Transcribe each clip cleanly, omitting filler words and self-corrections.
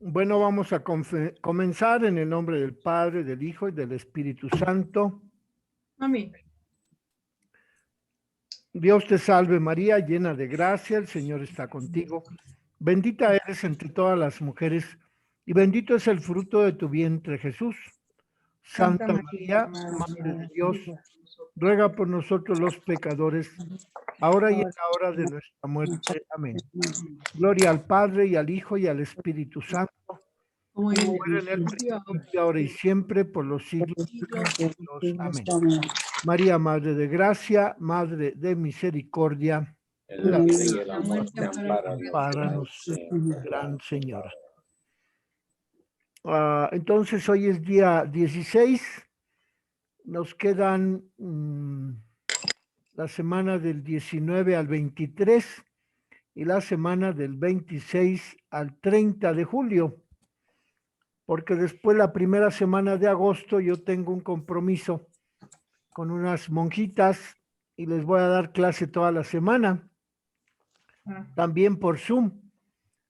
Bueno, vamos a comenzar en el nombre del Padre, del Hijo y del Espíritu Santo. Amén. Dios te salve María, llena de gracia, el Señor está contigo. Bendita eres entre todas las mujeres y bendito es el fruto de tu vientre, Jesús. Santa María, Madre de Dios, ruega por nosotros los pecadores, ahora y en la hora de nuestra muerte. Amén. Gloria al Padre y al Hijo y al Espíritu Santo, Como en el en el principio, principio, ahora y siempre, por los siglos de siglos, los siglos. Amén. María, Madre de Gracia, Madre de Misericordia, En la vida y en la muerte, ampáranos, siempre. Gran Señora. Entonces, hoy es día 16, nos quedan la semana del 19 al 23 y la semana del 26 al 30 de julio, porque después la primera semana de agosto yo tengo un compromiso con unas monjitas y les voy a dar clase toda la semana, también por Zoom.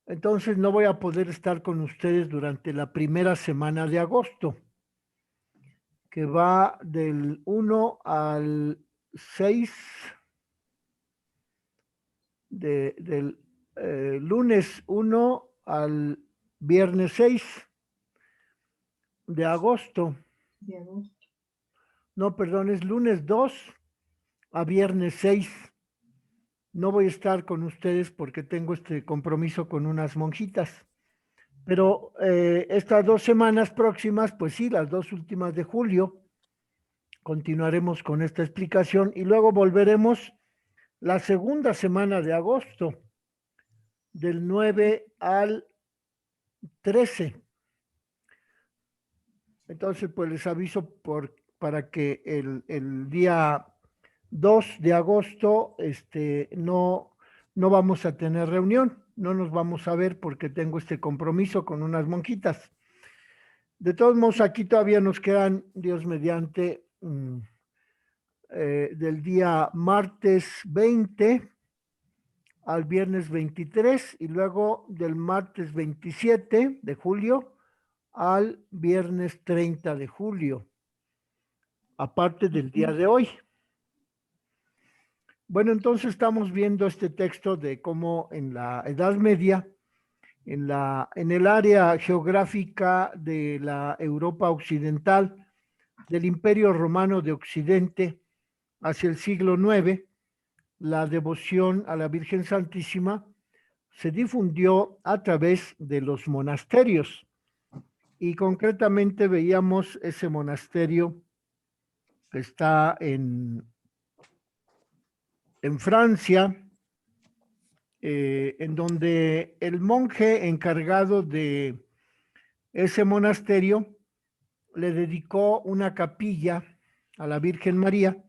Entonces no voy a poder estar con ustedes durante la primera semana de agosto, que va del 1 al 6, del lunes 1 al viernes 6 de agosto. de agosto. No, perdón, es lunes 2 a viernes 6. No voy a estar con ustedes porque tengo este compromiso con unas monjitas. Pero estas 2 semanas próximas, pues sí, las 2 últimas de julio, continuaremos con esta explicación y luego volveremos la segunda semana de agosto, del 9 al 13. Entonces, pues les aviso para que el día 2 de agosto no vamos a tener reunión, no nos vamos a ver porque tengo este compromiso con unas monjitas. De todos modos, aquí todavía nos quedan, Dios mediante, del día martes 20 al viernes 23 y luego del martes 27 de julio al viernes 30 de julio, aparte del día de hoy. Bueno, entonces estamos viendo este texto de cómo en la Edad Media, en el área geográfica de la Europa occidental, del Imperio Romano de Occidente, hacia el siglo IX, la devoción a la Virgen Santísima se difundió a través de los monasterios. Y concretamente veíamos ese monasterio que está en Francia, en donde el monje encargado de ese monasterio le dedicó una capilla a la Virgen María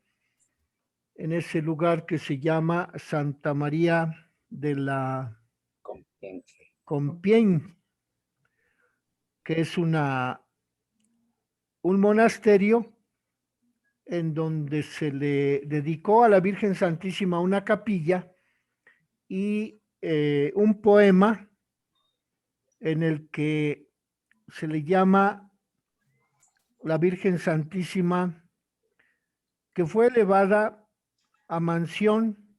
en ese lugar que se llama Santa María de la Compiègne, que es un monasterio en donde se le dedicó a la Virgen Santísima una capilla y un poema en el que se le llama la Virgen Santísima, que fue elevada a mansión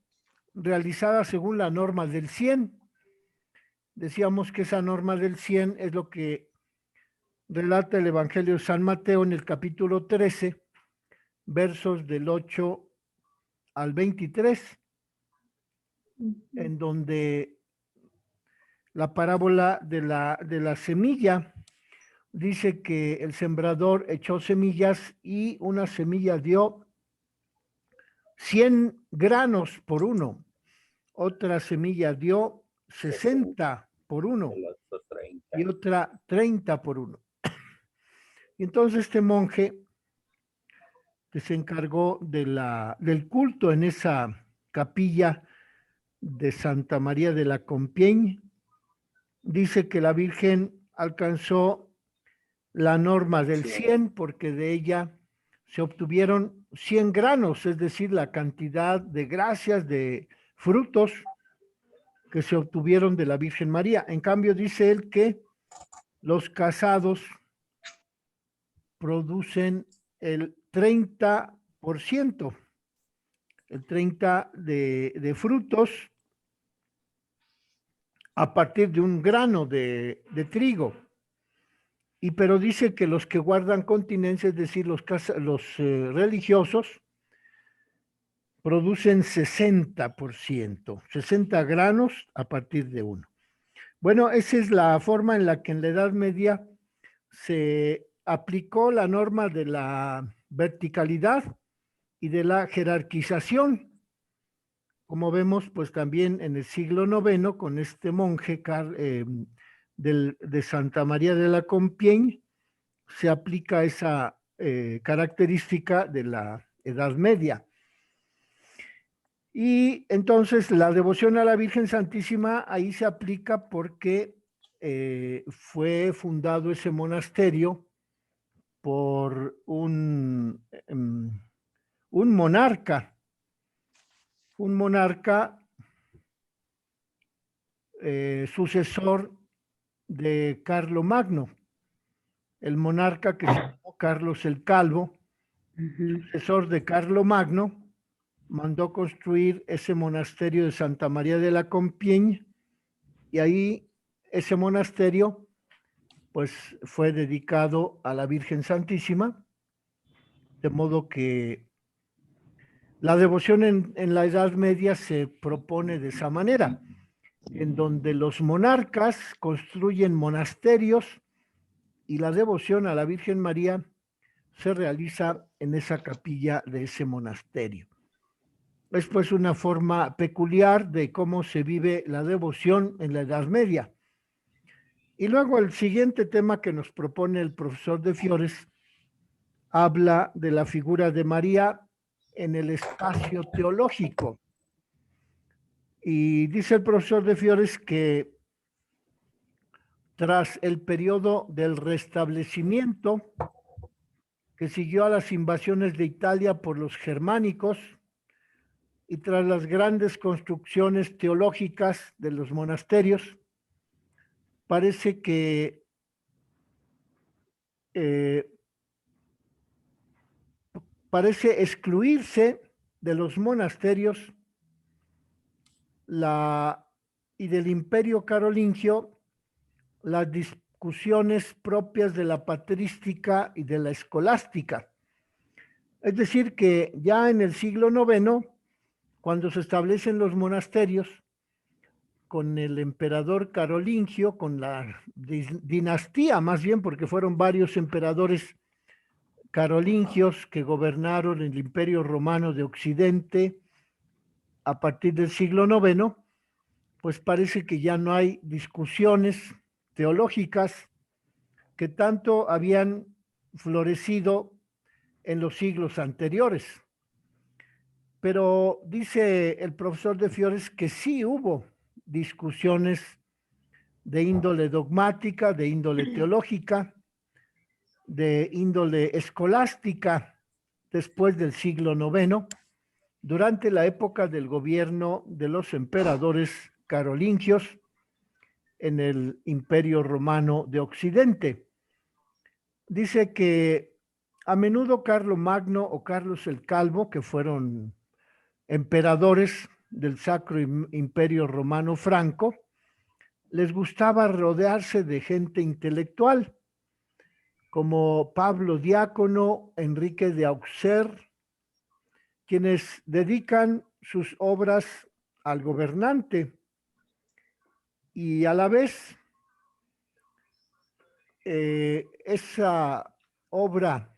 realizada según la norma del 100. Decíamos que esa norma del 100 es lo que relata el Evangelio de San Mateo en el capítulo 13, versos del 8 al 23, en donde la parábola de la semilla dice que el sembrador echó semillas y una semilla dio 100 granos por uno, otra semilla dio 60 por uno y otra 30 por uno. Y entonces este monje que se encargó del culto en esa capilla de Santa María de la Compiègne, dice que la Virgen alcanzó la norma del 100 porque de ella se obtuvieron 100 granos, es decir, la cantidad de gracias, de frutos que se obtuvieron de la Virgen María. En cambio, dice él que los casados producen el 30%, el 30% de frutos a partir de un grano de trigo. Pero dice que los que guardan continencia, es decir, los religiosos, producen 60%, 60 granos a partir de uno. Bueno, esa es la forma en la que en la Edad Media se aplicó la norma de la verticalidad y de la jerarquización. Como vemos, pues también en el siglo IX, con este monje de Santa María de la Compiègne, se aplica esa característica de la Edad Media. Y entonces la devoción a la Virgen Santísima ahí se aplica porque fue fundado ese monasterio por un monarca sucesor de Carlomagno, el monarca que se llamó Carlos el Calvo, sucesor de Carlomagno, mandó construir ese monasterio de Santa María de la Compiègne, y ahí ese monasterio pues fue dedicado a la Virgen Santísima, de modo que la devoción en la Edad Media se propone de esa manera, en donde los monarcas construyen monasterios y la devoción a la Virgen María se realiza en esa capilla de ese monasterio. Es pues una forma peculiar de cómo se vive la devoción en la Edad Media. Y luego el siguiente tema que nos propone el profesor de Fiores habla de la figura de María en el espacio teológico. Y dice el profesor de Fiores que tras el periodo del restablecimiento que siguió a las invasiones de Italia por los germánicos y tras las grandes construcciones teológicas de los monasterios, parece que parece excluirse de los monasterios y del imperio carolingio las discusiones propias de la patrística y de la escolástica. Es decir, que ya en el siglo IX, cuando se establecen los monasterios, con el emperador carolingio, con la dinastía más bien, porque fueron varios emperadores carolingios que gobernaron el Imperio Romano de Occidente a partir del siglo IX, pues parece que ya no hay discusiones teológicas que tanto habían florecido en los siglos anteriores. Pero dice el profesor de Fiores que sí hubo discusiones de índole dogmática, de índole teológica, de índole escolástica después del siglo IX, durante la época del gobierno de los emperadores carolingios en el Imperio Romano de Occidente. Dice que a menudo Carlomagno o Carlos el Calvo, que fueron emperadores del Sacro Imperio Romano Franco, les gustaba rodearse de gente intelectual, como Pablo Diácono, Enrique de Auxerre, quienes dedican sus obras al gobernante y a la vez esa obra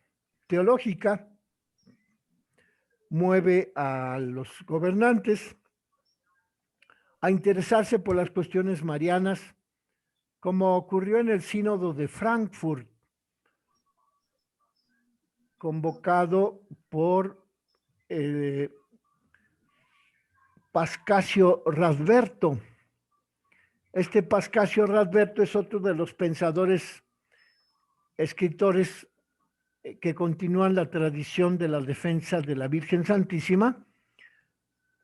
teológica mueve a los gobernantes a interesarse por las cuestiones marianas, como ocurrió en el Sínodo de Frankfurt, convocado por Pascasio Radberto. Este Pascasio Radberto es otro de los pensadores, escritores que continúan la tradición de la defensa de la Virgen Santísima,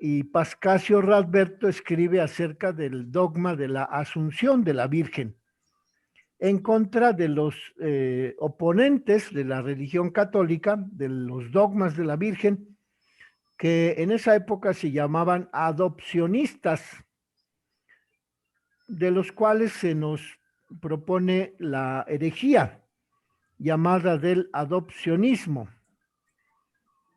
y Pascasio Radberto escribe acerca del dogma de la Asunción de la Virgen. en contra de los oponentes de la religión católica, de los dogmas de la Virgen, que en esa época se llamaban adopcionistas, de los cuales se nos propone la herejía llamada del adopcionismo.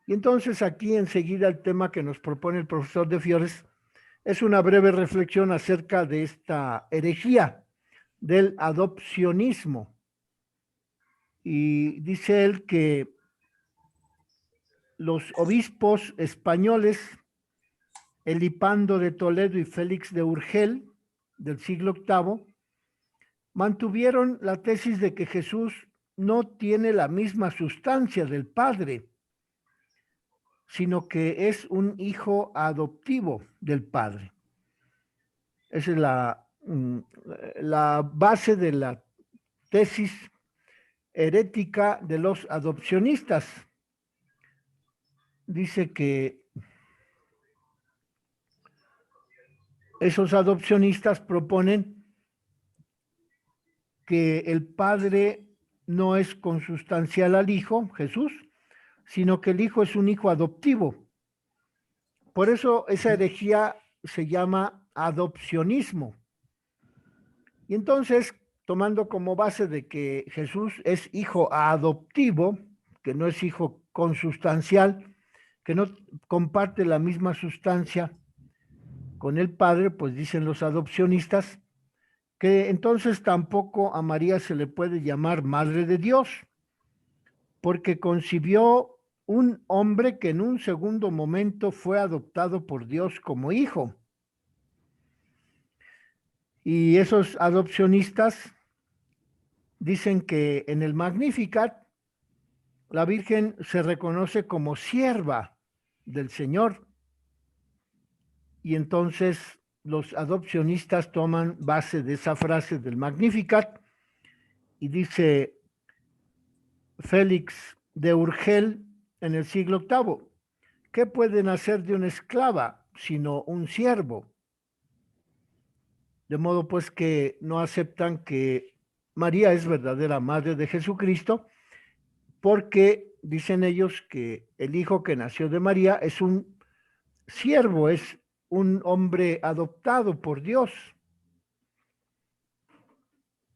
Y entonces aquí enseguida el tema que nos propone el profesor de Fiores es una breve reflexión acerca de esta herejía del adopcionismo. Y dice él que los obispos españoles, Elipando de Toledo y Félix de Urgel, del siglo VIII, mantuvieron la tesis de que Jesús no tiene la misma sustancia del Padre, sino que es un hijo adoptivo del Padre. Esa es la base de la tesis herética de los adopcionistas. Dice que esos adopcionistas proponen que el Padre no es consustancial al Hijo, Jesús, sino que el Hijo es un hijo adoptivo. Por eso esa herejía se llama adopcionismo. Y entonces, tomando como base de que Jesús es hijo adoptivo, que no es hijo consustancial, que no comparte la misma sustancia con el Padre, pues dicen los adopcionistas, que entonces tampoco a María se le puede llamar Madre de Dios, porque concibió un hombre que en un segundo momento fue adoptado por Dios como hijo. Y esos adopcionistas dicen que en el Magnificat la Virgen se reconoce como sierva del Señor. Y entonces los adopcionistas toman base de esa frase del Magnificat y dice Félix de Urgel en el siglo VIII, ¿qué puede nacer de una esclava sino un siervo? De modo pues que no aceptan que María es verdadera madre de Jesucristo, porque dicen ellos que el hijo que nació de María es un siervo, es un hombre adoptado por Dios.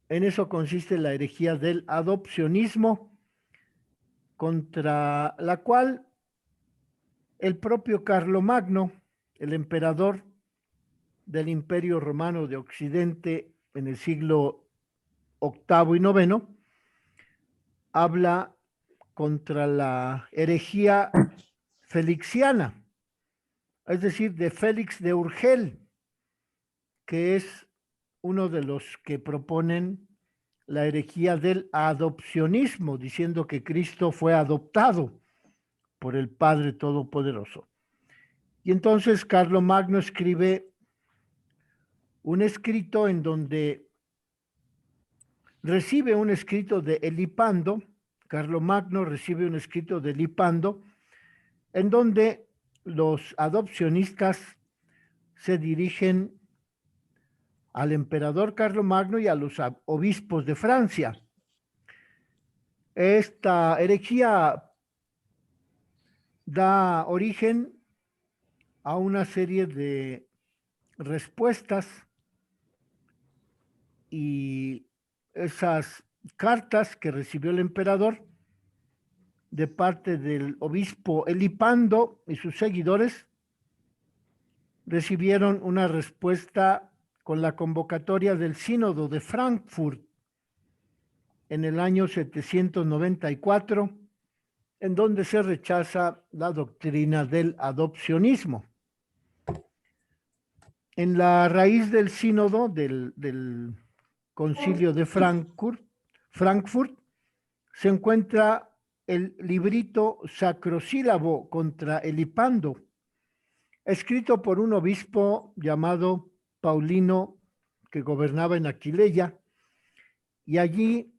En eso consiste la herejía del adopcionismo, contra la cual el propio Carlomagno, el emperador del Imperio Romano de Occidente en el siglo VIII y IX, habla contra la herejía felixiana, es decir, de Félix de Urgel, que es uno de los que proponen la herejía del adopcionismo, diciendo que Cristo fue adoptado por el Padre Todopoderoso. Y entonces Carlomagno escribe un escrito en donde recibe un escrito de Elipando, Carlomagno recibe un escrito de Elipando, en donde los adopcionistas se dirigen al emperador Carlomagno y a los obispos de Francia. Esta herejía da origen a una serie de respuestas y esas cartas que recibió el emperador de parte del obispo Elipando y sus seguidores recibieron una respuesta con la convocatoria del Sínodo de Frankfurt en el año 794, en donde se rechaza la doctrina del adopcionismo. En la raíz del sínodo del concilio de Frankfurt, se encuentra el librito Sacrosílabo contra Elipando, escrito por un obispo llamado Paulino, que gobernaba en Aquileia, y allí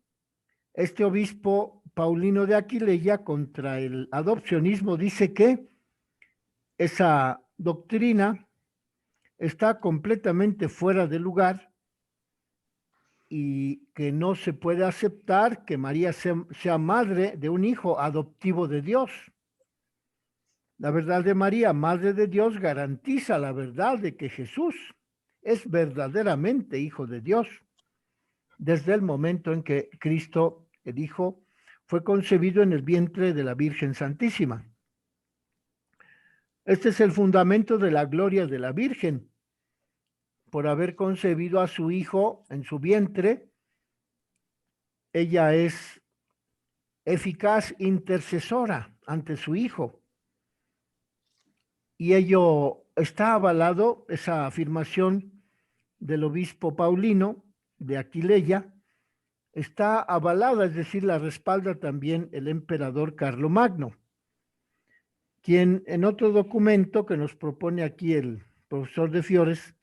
este obispo Paulino de Aquileia contra el adopcionismo dice que esa doctrina está completamente fuera de lugar y que no se puede aceptar que María sea madre de un hijo adoptivo de Dios. La verdad de María, madre de Dios, garantiza la verdad de que Jesús es verdaderamente hijo de Dios desde el momento en que Cristo, el Hijo, fue concebido en el vientre de la Virgen Santísima. Este es el fundamento de la gloria de la Virgen, por haber concebido a su Hijo en su vientre. Ella es eficaz intercesora ante su Hijo. Y ello está avalado, esa afirmación del obispo Paulino de Aquileia, está avalada, es decir, la respalda también el emperador Carlomagno, quien en otro documento que nos propone aquí el profesor de Fiores,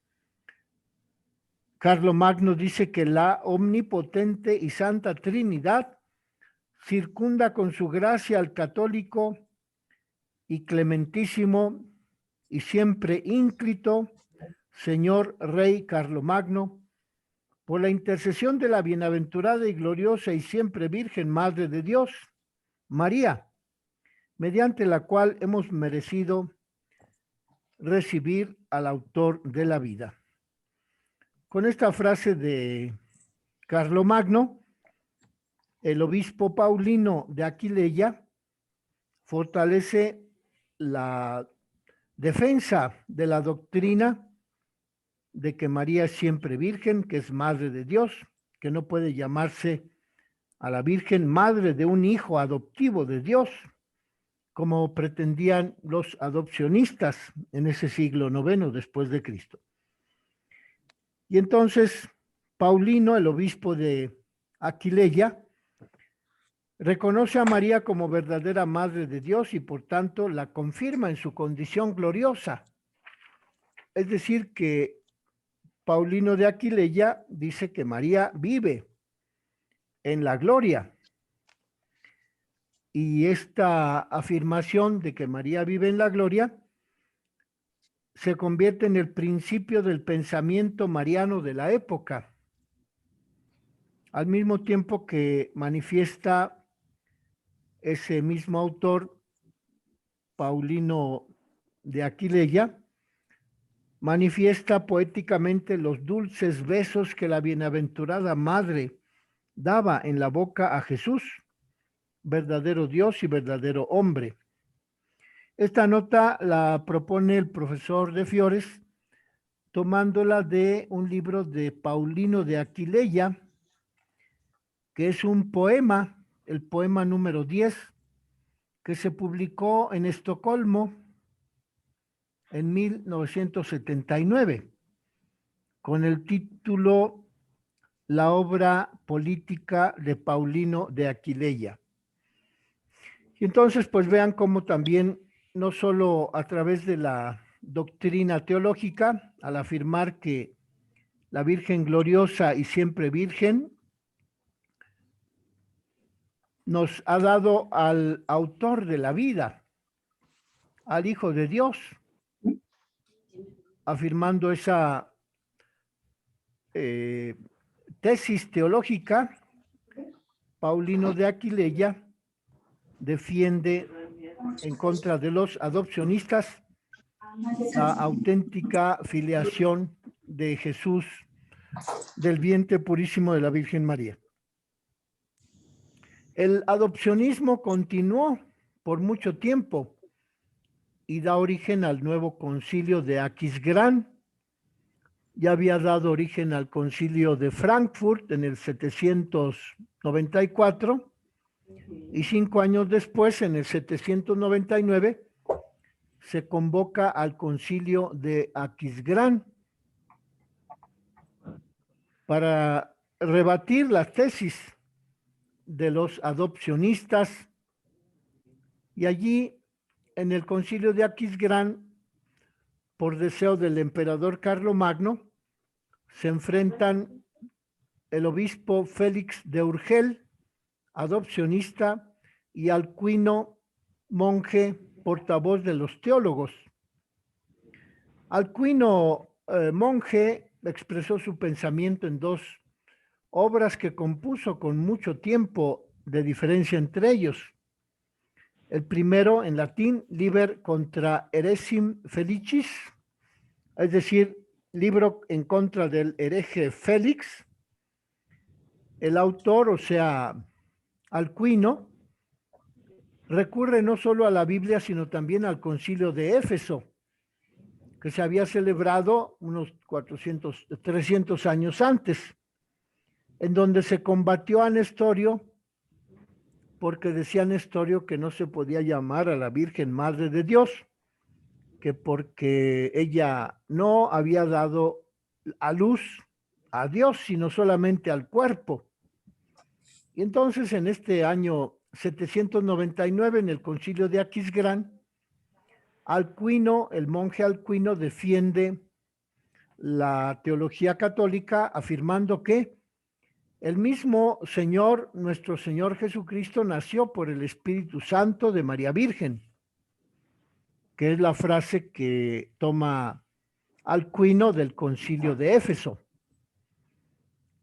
Carlomagno dice que la omnipotente y santa Trinidad circunda con su gracia al católico y clementísimo y siempre ínclito señor rey Carlomagno, por la intercesión de la bienaventurada y gloriosa y siempre Virgen Madre de Dios, María, mediante la cual hemos merecido recibir al autor de la vida. Con esta frase de Carlomagno, el obispo Paulino de Aquileia fortalece la defensa de la doctrina de que María es siempre virgen, que es madre de Dios, que no puede llamarse a la Virgen madre de un hijo adoptivo de Dios, como pretendían los adopcionistas en ese siglo IX después de Cristo. Y entonces Paulino, el obispo de Aquileia, reconoce a María como verdadera madre de Dios y por tanto la confirma en su condición gloriosa. Es decir, que Paulino de Aquileia dice que María vive en la gloria. Y esta afirmación de que María vive en la gloria se convierte en el principio del pensamiento mariano de la época, al mismo tiempo que manifiesta ese mismo autor, Paulino de Aquileia, manifiesta poéticamente los dulces besos que la bienaventurada madre daba en la boca a Jesús, verdadero Dios y verdadero hombre. Esta nota la propone el profesor de Fiores, tomándola de un libro de Paulino de Aquileia, que es un poema, el poema número 10, que se publicó en Estocolmo en 1979, con el título La obra política de Paulino de Aquileia. Y entonces, pues vean cómo también, no solo a través de la doctrina teológica, al afirmar que la Virgen gloriosa y siempre Virgen nos ha dado al autor de la vida, al Hijo de Dios, afirmando esa tesis teológica. Paulino de Aquileia defiende en contra de los adopcionistas la auténtica filiación de Jesús del vientre purísimo de la Virgen María. El adopcionismo continuó por mucho tiempo y da origen al nuevo concilio de Aquisgrán. Ya había dado origen al concilio de Frankfurt en el 794 y 5 años después, en el 799, se convoca al concilio de Aquisgrán para rebatir las tesis de los adopcionistas, y allí en el concilio de Aquisgrán, por deseo del emperador Carlomagno, se enfrentan el obispo Félix de Urgel, adopcionista, y Alcuino, monje, portavoz de los teólogos. Alcuino, monje, expresó su pensamiento en dos obras que compuso con mucho tiempo de diferencia entre ellos. El primero, en latín, Liber contra Heresim Felicis, es decir, libro en contra del hereje Félix. El autor, o sea, Alcuino, recurre no solo a la Biblia, sino también al Concilio de Éfeso, que se había celebrado unos 300 años antes, en donde se combatió a Nestorio, porque decía Nestorio que no se podía llamar a la Virgen Madre de Dios, que porque ella no había dado a luz a Dios, sino solamente al cuerpo. Y entonces en este año 799, en el concilio de Aquisgrán, Alcuino, el monje Alcuino, defiende la teología católica afirmando que el mismo Señor, nuestro Señor Jesucristo, nació por el Espíritu Santo de María Virgen, que es la frase que toma Alcuino del concilio de Éfeso.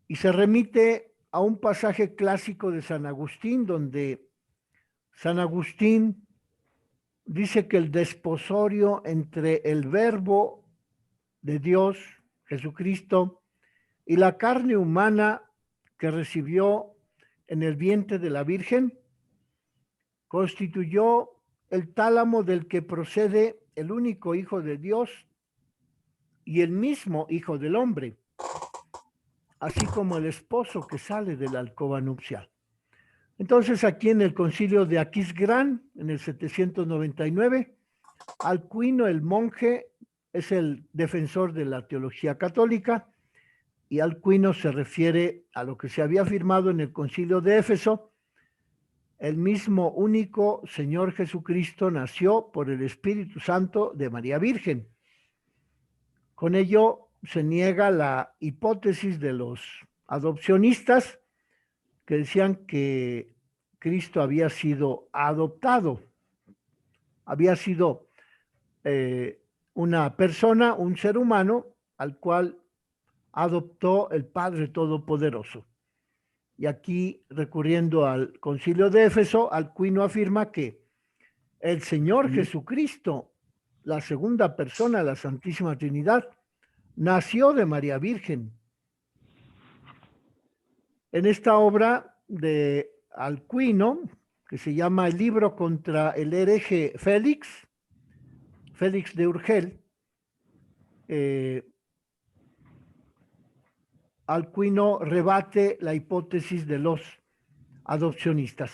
Y se remite a un pasaje clásico de San Agustín, donde San Agustín dice que el desposorio entre el Verbo de Dios, Jesucristo, y la carne humana que recibió en el vientre de la Virgen, constituyó el tálamo del que procede el único Hijo de Dios y el mismo Hijo del Hombre, así como el esposo que sale de la alcoba nupcial. Entonces, aquí en el concilio de Aquisgrán, en el 799, Alcuino, el monje, es el defensor de la teología católica, y Alcuino se refiere a lo que se había afirmado en el concilio de Éfeso: el mismo único Señor Jesucristo nació por el Espíritu Santo de María Virgen. Con ello se niega la hipótesis de los adopcionistas, que decían que Cristo había sido adoptado, había sido una persona, un ser humano, al cual adoptó el Padre Todopoderoso. Y aquí, recurriendo al concilio de Éfeso, Alcuino afirma que el Señor Jesucristo, la segunda persona de la Santísima Trinidad, nació de María Virgen. En esta obra de Alcuino, que se llama El libro contra el hereje Félix de Urgel, Alcuino rebate la hipótesis de los adopcionistas.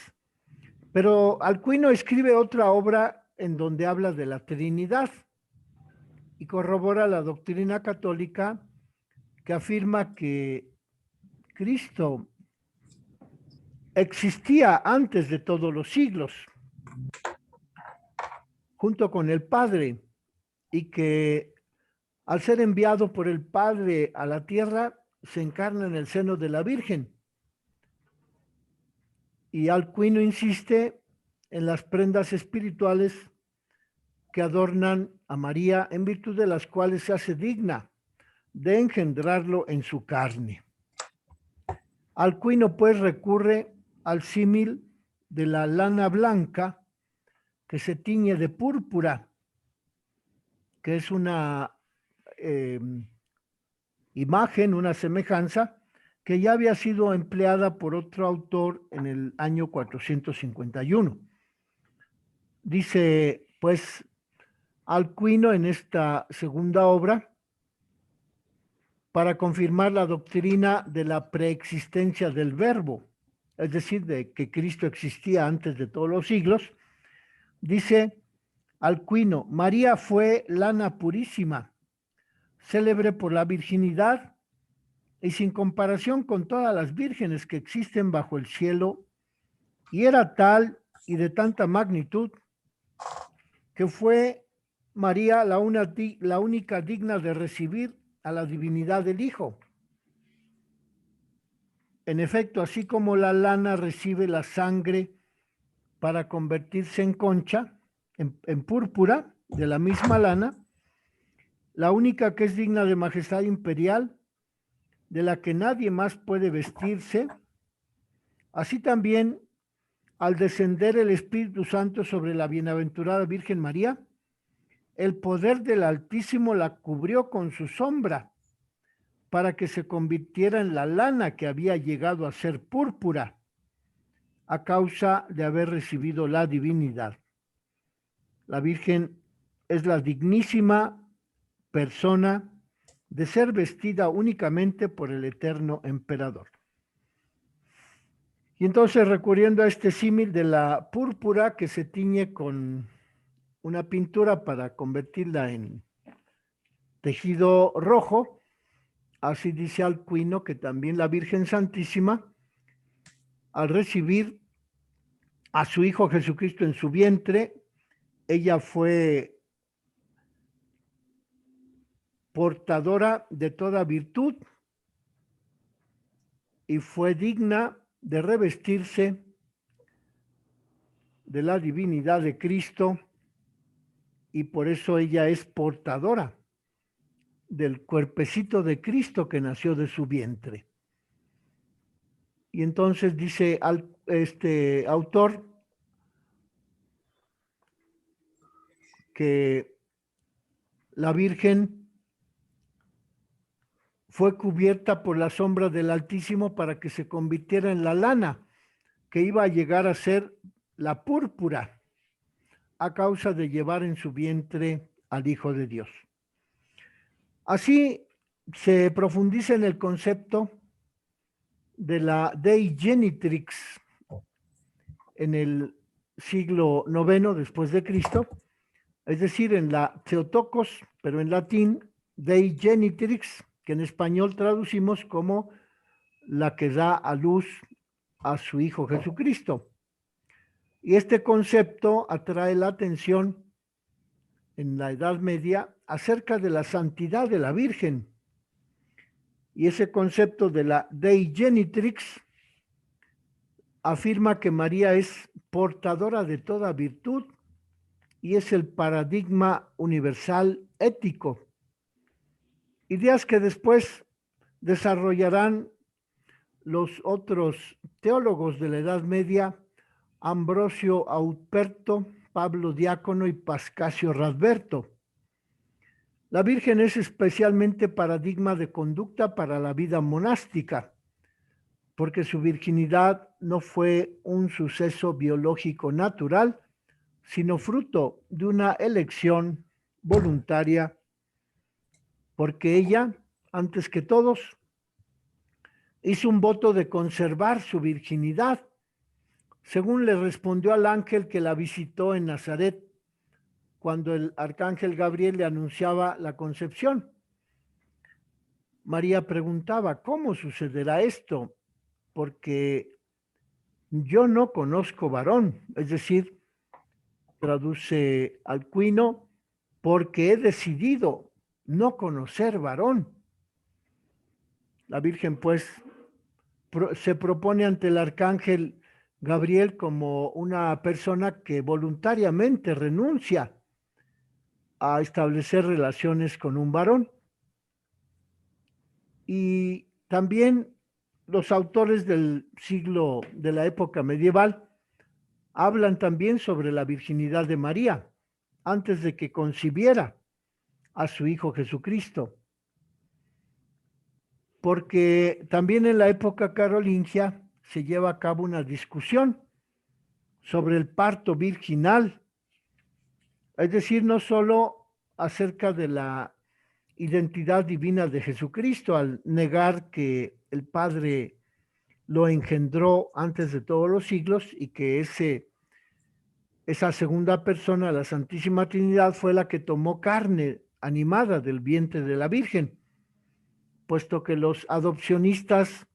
Pero Alcuino escribe otra obra en donde habla de la Trinidad y corrobora la doctrina católica, que afirma que Cristo existía antes de todos los siglos, junto con el Padre, y que al ser enviado por el Padre a la tierra, se encarna en el seno de la Virgen. Y Alcuino insiste en las prendas espirituales que adornan a María, en virtud de las cuales se hace digna de engendrarlo en su carne. Alcuino pues recurre al símil de la lana blanca que se tiñe de púrpura, que es una imagen, una semejanza que ya había sido empleada por otro autor en el año 451. Dice pues Alcuino en esta segunda obra, para confirmar la doctrina de la preexistencia del Verbo, es decir, de que Cristo existía antes de todos los siglos, dice Alcuino: María fue lana purísima, célebre por la virginidad y sin comparación con todas las vírgenes que existen bajo el cielo, y era tal y de tanta magnitud que fue María la única digna de recibir a la divinidad del Hijo. En efecto, así como la lana recibe la sangre para convertirse en concha, en púrpura de la misma lana, la única que es digna de majestad imperial de la que nadie más puede vestirse, así también al descender el Espíritu Santo sobre la bienaventurada Virgen María, el poder del Altísimo la cubrió con su sombra para que se convirtiera en la lana que había llegado a ser púrpura a causa de haber recibido la divinidad. La Virgen es la dignísima persona de ser vestida únicamente por el eterno emperador. Y entonces, recurriendo a este símil de la púrpura que se tiñe con una pintura para convertirla en tejido rojo, así dice Alcuino que también la Virgen Santísima, al recibir a su Hijo Jesucristo en su vientre, ella fue portadora de toda virtud y fue digna de revestirse de la divinidad de Cristo, y por eso ella es portadora del cuerpecito de Cristo que nació de su vientre. Y entonces dice este autor que la Virgen fue cubierta por la sombra del Altísimo para que se convirtiera en la lana que iba a llegar a ser la púrpura a causa de llevar en su vientre al Hijo de Dios. Así se profundiza en el concepto de la Dei Genitrix en el siglo IX después de Cristo, es decir, en la Theotokos, pero en latín, Dei Genitrix, que en español traducimos como la que da a luz a su Hijo Jesucristo. Y este concepto atrae la atención en la Edad Media acerca de la santidad de la Virgen. Y ese concepto de la Dei Genitrix afirma que María es portadora de toda virtud y es el paradigma universal ético. Ideas que después desarrollarán los otros teólogos de la Edad Media, Ambrosio Auperto, Pablo Diácono y Pascasio Radberto. La Virgen es especialmente paradigma de conducta para la vida monástica, porque su virginidad no fue un suceso biológico natural, sino fruto de una elección voluntaria, porque ella, antes que todos, hizo un voto de conservar su virginidad, según le respondió al ángel que la visitó en Nazaret, cuando el arcángel Gabriel le anunciaba la concepción. María preguntaba, ¿cómo sucederá esto? Porque yo no conozco varón, es decir, traduce Alcuino, porque he decidido no conocer varón. La Virgen, pues, se propone ante el arcángel Gabriel como una persona que voluntariamente renuncia a establecer relaciones con un varón. Y también los autores del siglo, de la época medieval, hablan también sobre la virginidad de María antes de que concibiera a su Hijo Jesucristo. Porque también en la época carolingia se lleva a cabo una discusión sobre el parto virginal, es decir, no solo acerca de la identidad divina de Jesucristo, al negar que el Padre lo engendró antes de todos los siglos y que esa segunda persona, la Santísima Trinidad, fue la que tomó carne animada del vientre de la Virgen, puesto que los adopcionistas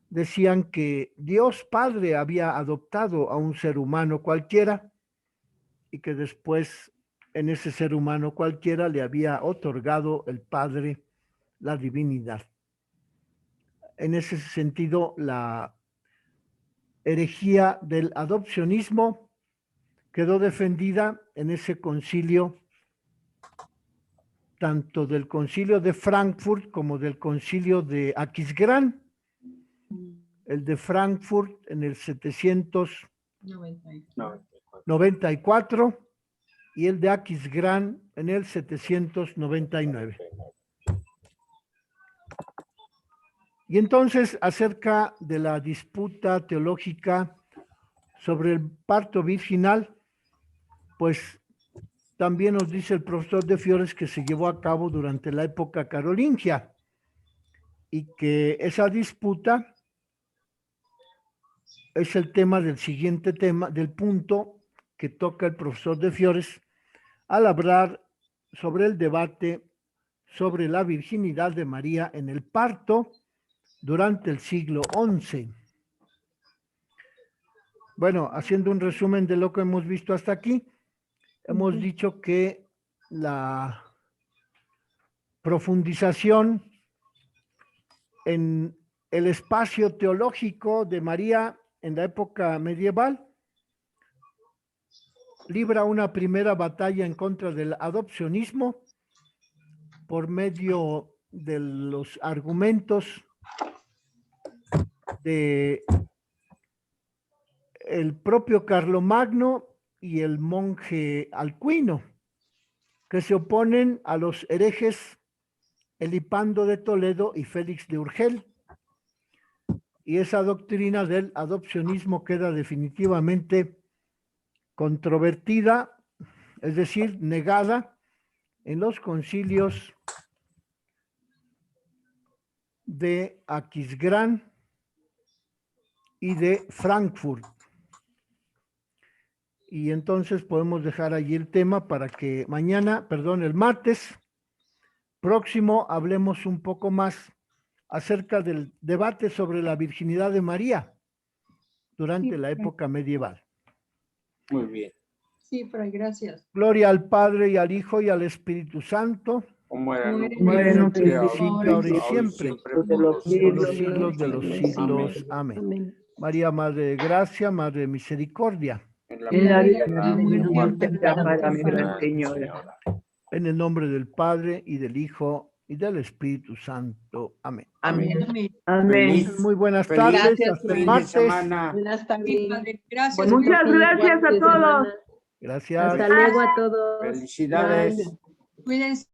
decían que Dios Padre había adoptado a un ser humano cualquiera y que después en ese ser humano cualquiera le había otorgado el Padre la divinidad. En ese sentido, la herejía del adopcionismo quedó defendida en ese concilio tanto del concilio de Frankfurt como del concilio de Aquisgrán. El de Frankfurt en el 794 y el de Aquisgrán en el 799. Y entonces, acerca de la disputa teológica sobre el parto virginal, pues también nos dice el profesor de Fiores que se llevó a cabo durante la época carolingia y que esa disputa es el tema del siguiente tema, del punto que toca el profesor de Fiores al hablar sobre el debate sobre la virginidad de María en el parto durante el siglo XI. Bueno, haciendo un resumen de lo que hemos visto hasta aquí, hemos dicho que la profundización en el espacio teológico de María en la época medieval libra una primera batalla en contra del adopcionismo por medio de los argumentos de el propio Carlomagno y el monje Alcuino, que se oponen a los herejes Elipando de Toledo y Félix de Urgel. Y esa doctrina del adopcionismo queda definitivamente controvertida, es decir, negada en los concilios de Aquisgrán y de Frankfurt. Y entonces podemos dejar allí el tema para que mañana, perdón, el martes próximo hablemos un poco más acerca del debate sobre la virginidad de María durante la época medieval. Muy bien. Sí, Fray, gracias. Gloria al Padre y al Hijo y al Espíritu Santo, Como era Como en era un en un principio, principio, ahora y ahora siempre, por los por los siglos siglos de los siglos. Amén. María, Madre de Gracia, Madre de Misericordia. En la vida y la muerte, para mi gran Señora. En el nombre del Padre y del Hijo y del Espíritu Santo. Amén. Amén. Amén. Muy buenas Feliz tardes. Gracias, Hasta el fin de martes. semana. Buenas Sí, tardes. Padre, gracias. Muchas gracias a todos. Gracias. Hasta luego a todos. Felicidades. Bye. Cuídense.